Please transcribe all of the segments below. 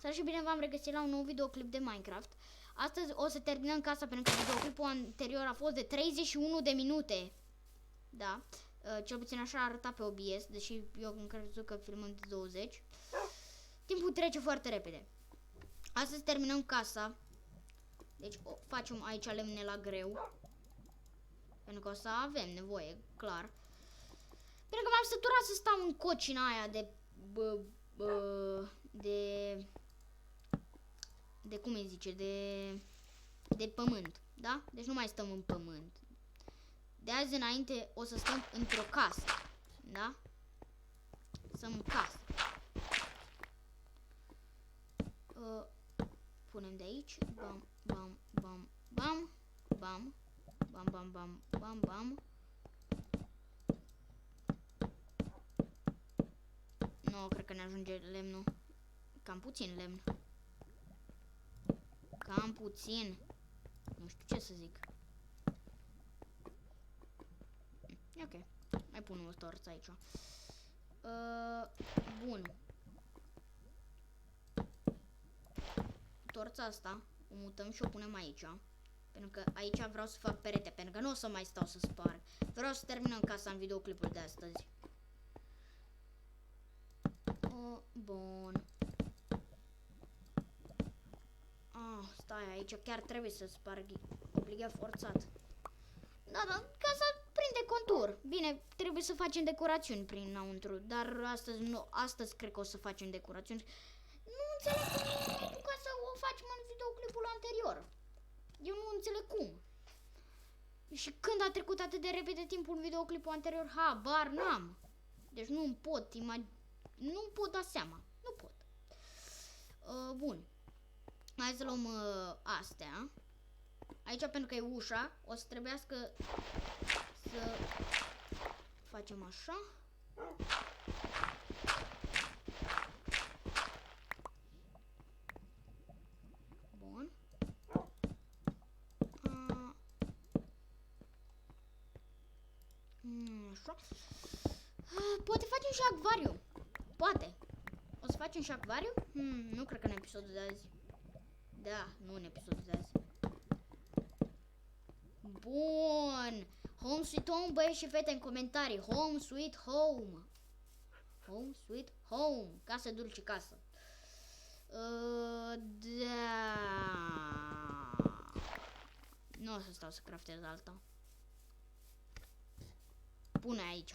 Salut și bine v-am regăsit la un nou videoclip de Minecraft. Astăzi o să terminăm casa pentru că videoclipul anterior a fost de 31 de minute. Da, cel puțin așa arăta pe OBS, deși eu am crezut că filmăm de 20. Timpul trece foarte repede. Astăzi terminăm casa. Deci facem aici lemne la greu. Pentru că o să avem nevoie, clar. Pentru că m-am săturat să stau în cocina aia de cum îi zice, de pământ, da? Deci nu mai stăm în pământ. De azi înainte o să stăm într-o casă, da? Stăm în casă. Punem de aici, bam, bam, bam, bam, bam, bam, bam, bam, bam, bam. Nu, cred că ne ajunge lemnul. Cam puțin lemn. Cam puțin. Nu știu ce să zic. Ok. Mai pun o torță aici. Bun. Torța asta o mutăm și o punem aici. Pentru că aici vreau să fac perete. Pentru că nu o să mai stau să sparg. Vreau să terminăm casa în videoclipul de astăzi. Bun. Stai, aici chiar trebuie să sparg. Obligat forțat. Da, casa prinde contur. Bine, trebuie să facem decorațiuni prinăuntru. Dar astăzi nu, astăzi cred că o să facem decorațiuni. Nu înțeleg cum ca să o facem în videoclipul anterior. Eu nu înțeleg cum. Și când a trecut atât de repede timpul în videoclipul anterior, habar n-am. Deci nu pot nu pot da seama. Nu pot. Bun. Hai să luăm astea. Aici, pentru că e ușa, o să trebuiască să facem așa. Bun. Așa. Poate facem și acvariu. Poate. O să facem și acvariu? Nu cred că în episodul de azi. Da, nu în episodul de azi. Bun. Home sweet home, băieți și fete, în comentarii. Home sweet home. Home sweet home. Casă dulce casă. Da. Nu o să stau să craftez alta. Pune aici.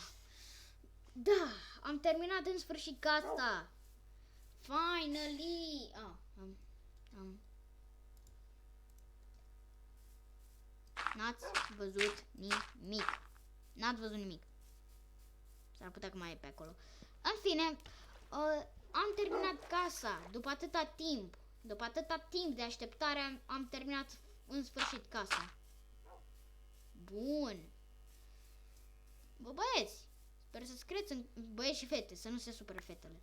Da, am terminat în sfârșit casa. Finally. N-ați văzut nimic. N-ați văzut nimic. S-ar putea că mai e pe acolo. În fine, am terminat casa. După atâta timp. După atâta timp de așteptare am terminat în sfârșit casa. Bun. Bă, băieți, sper să scrieți în... Băieți și fete, să nu se supere fetele.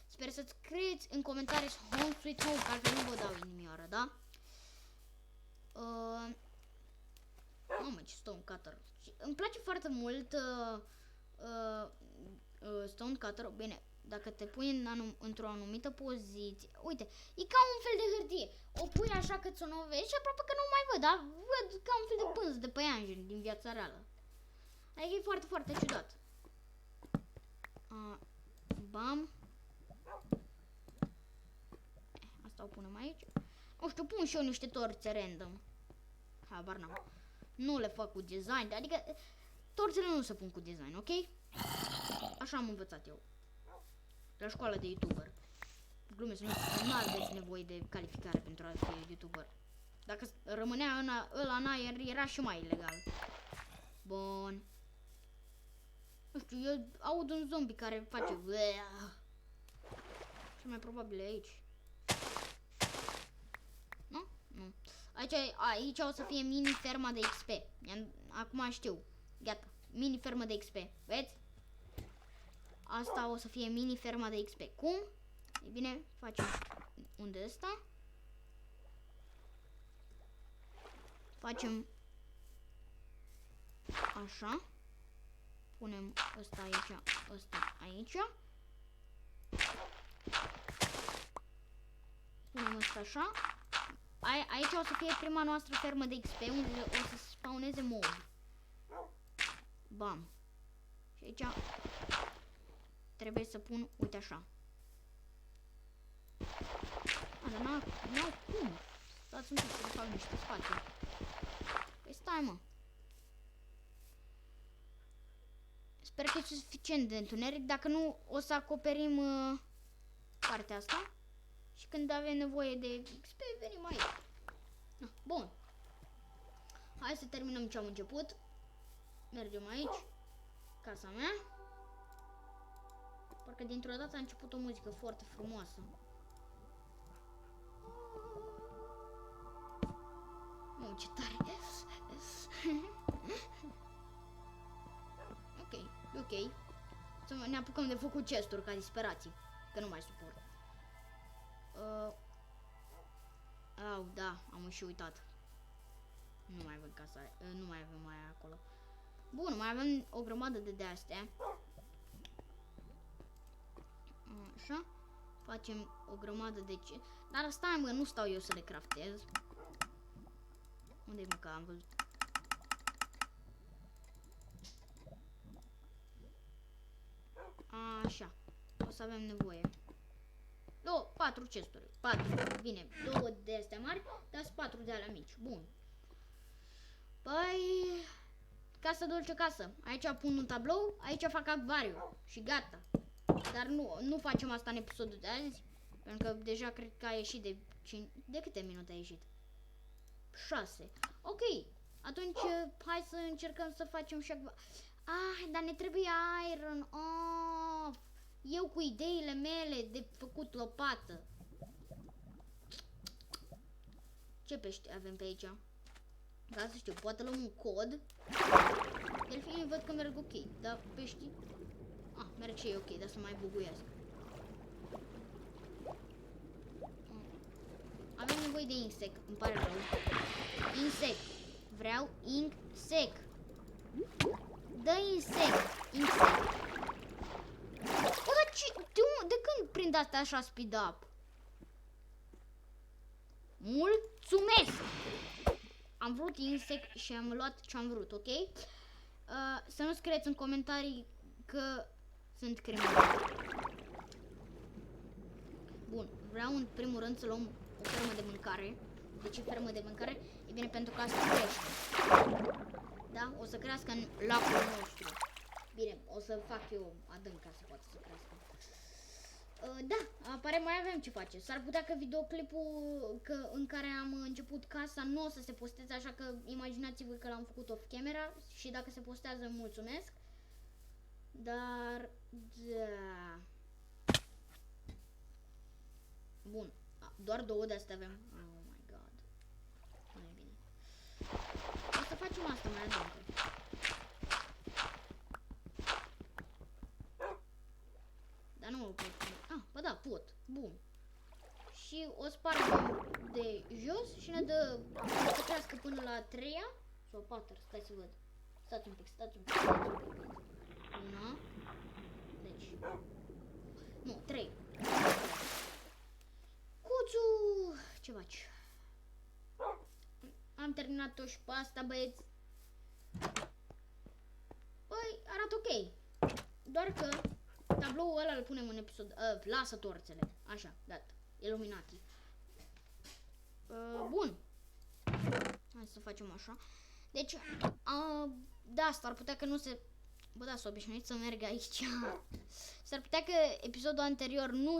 Sper să scrieți în comentarii Home Sweet Home, că altfel nu vă dau inimioară, da? Mamă, ce Stone Cutter. Îmi place foarte mult Stone Cutter. Bine, dacă te pui într-o anumită poziție. Uite, e ca un fel de hârtie. O pui așa că ți-o vezi și aproape că nu mai văd, dar văd ca un fel de pânză de păianjen din viața reală. Adică e foarte, foarte ciudat. Bam. Asta o punem aici. Nu știu, pun și eu niște torțe random. Habar n-am. Nu le fac cu design, adică torțele nu se pun cu design, ok? Așa am învățat eu. La școala de YouTuber. Glumesc, nu aveți nevoie de calificare pentru a fi YouTuber. Dacă rămânea ăla în aer, era și mai ilegal. Bun. Nu știu, eu aud un zombie care face și mai probabil aici. Nu? Nu. Aici o să fie mini ferma de XP. Acum știu. Gata. Mini fermă de XP. Vedeți? Asta o să fie mini ferma de XP. Cum? E bine, facem unde ăsta. Facem așa. Punem ăsta aici, ăsta aici. asta așa. Aici o să fie prima noastră fermă de XP, unde o să spawneze mobi. Bam. Și aici trebuie să pun, uite așa. Dar n-au cum. Stați un pic să fac niște spațiu. Păi stai, mă. Sper că e suficient de întuneric. Dacă nu, o să acoperim partea asta. Și când avem nevoie de XP, venim aici. Bun. Hai să terminăm ce am început. Mergem aici. Casa mea. Parcă dintr-o dată a început o muzică foarte frumoasă. Mamă, ce tare. Ok. Să ne apucăm de făcut chesturi ca disperații. Că nu mai suport. Au, da, am și uitat. Nu mai avem casa, nu mai avem mai acolo. Bun, mai avem o grămadă de astea. Așa. Facem o grămadă de ce. Dar stai, mă, nu stau eu să le craftez. Unde-i, mă, că am văzut? Așa. O să avem nevoie. 4 chesturi. 4. Bine, 2 de astea mari, dar 4 de alea mici. Bun. Păi... Casă dulce casă. Aici pun un tablou, aici fac acvariu. Și gata. Dar nu facem asta în episodul de azi. Pentru că deja cred că a ieșit de 5... De câte minute a ieșit? 6. Ok. Atunci hai să încercăm să facem și acvariu. Dar ne trebuie iron. Eu cu ideile mele de făcut lopată. Ce pești avem pe aici? Ca să știu, poate luăm un cod. Delfinii văd că merg ok, dar peștii... merg și ei ok, dar să mai buguiesc. Avem nevoie de insect, îmi pare rău. Insect. Vreau insect. Dă insect. De când prind astea așa speed up? Mulțumesc! Am vrut insect și am luat ce am vrut, ok? Să nu scrieți în comentarii că sunt criminal. Bun, vreau în primul rând să luăm o fermă de mâncare. De ce fermă de mâncare? E bine pentru că asta crește. Da? O să crească în lacul nostru. Bine, o să fac eu adânc ca să poată să crească. Da, apare mai avem ce face. S-ar putea că videoclipul în care am început casa nu o să se posteze, așa că imaginați-vă că l-am făcut off camera și dacă se postează, mulțumesc. Dar, da. Bun, doar 2 de astea avem. Oh my god. Nu e bine. O să facem asta mai adâncă. Dar nu o pot. Bă da, pot. Bun. Și o spargem de jos și ne dă să crească până la 3-a sau 4, stai să văd. Stați un pic. Una. Deci. Nu, 3. Cuțu! Ce faci? Am terminat-o și pe asta, băieți. Păi, arată ok. Doar că tabloul ăla îl punem în episod. Lasă torțele. Așa, gata. Illuminati. Bun. Hai să facem așa. Deci, da, s-ar putea că nu se... Bă, da, s-a obișnuit să merg aici. S-ar putea că episodul anterior nu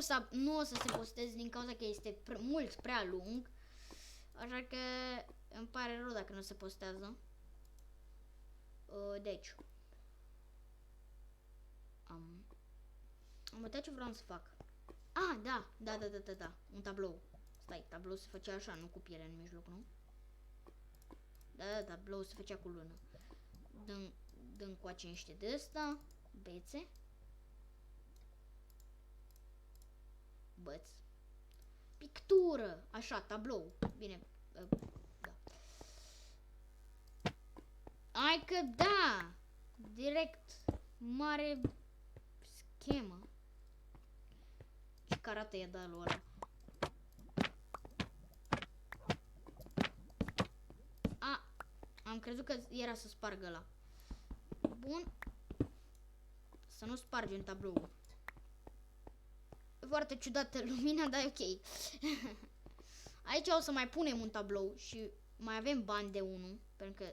o să se posteze din cauza că este mult prea lung. Așa că îmi pare rău dacă nu se postează. Deci. Am uitat ce vreau să fac. Da. Un tablou. Stai, tablou se făcea așa, nu cu piele în mijloc, nu? Da, tablou se făcea cu lună. Dăm coace niște de ăsta. Bețe. Băți. Pictură. Așa, tablou. Bine. Da. Hai că da! Direct. Mare schemă. Ce carată e de ăla? crezut că era să spargă ăla. Bun. Să nu spargi un tablou. E foarte ciudată lumina, dar e ok. Aici o să mai punem un tablou și mai avem bani de 1, pentru că,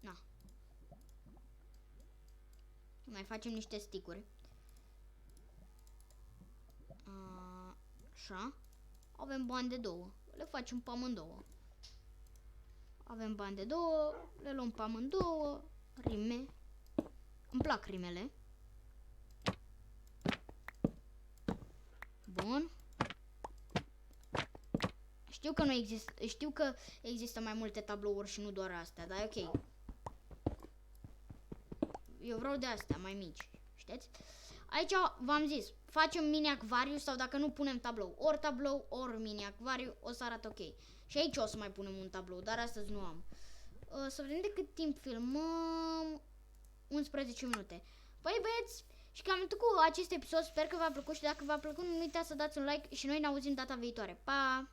na. Mai facem niște sticuri. Așa. Avem bani de 2. Le facem pe amândouă. Avem bani de 2, le luăm pe amândouă. Rime. Îmi plac rimele. Bun. Știu că există mai multe tablouri și nu doar astea, dar e ok. Eu vreau de astea mai mici, știți? Aici v-am zis, facem mini-acvariu sau dacă nu punem tablou, ori mini-acvariu, o să arate ok. Și aici o să mai punem un tablou, dar astăzi nu am. Să vedem de cât timp filmăm. 11 minute. Păi băieți, și cam atât cu acest episod, sper că v-a plăcut și dacă v-a plăcut nu uitați să dați un like și noi ne auzim data viitoare. Pa!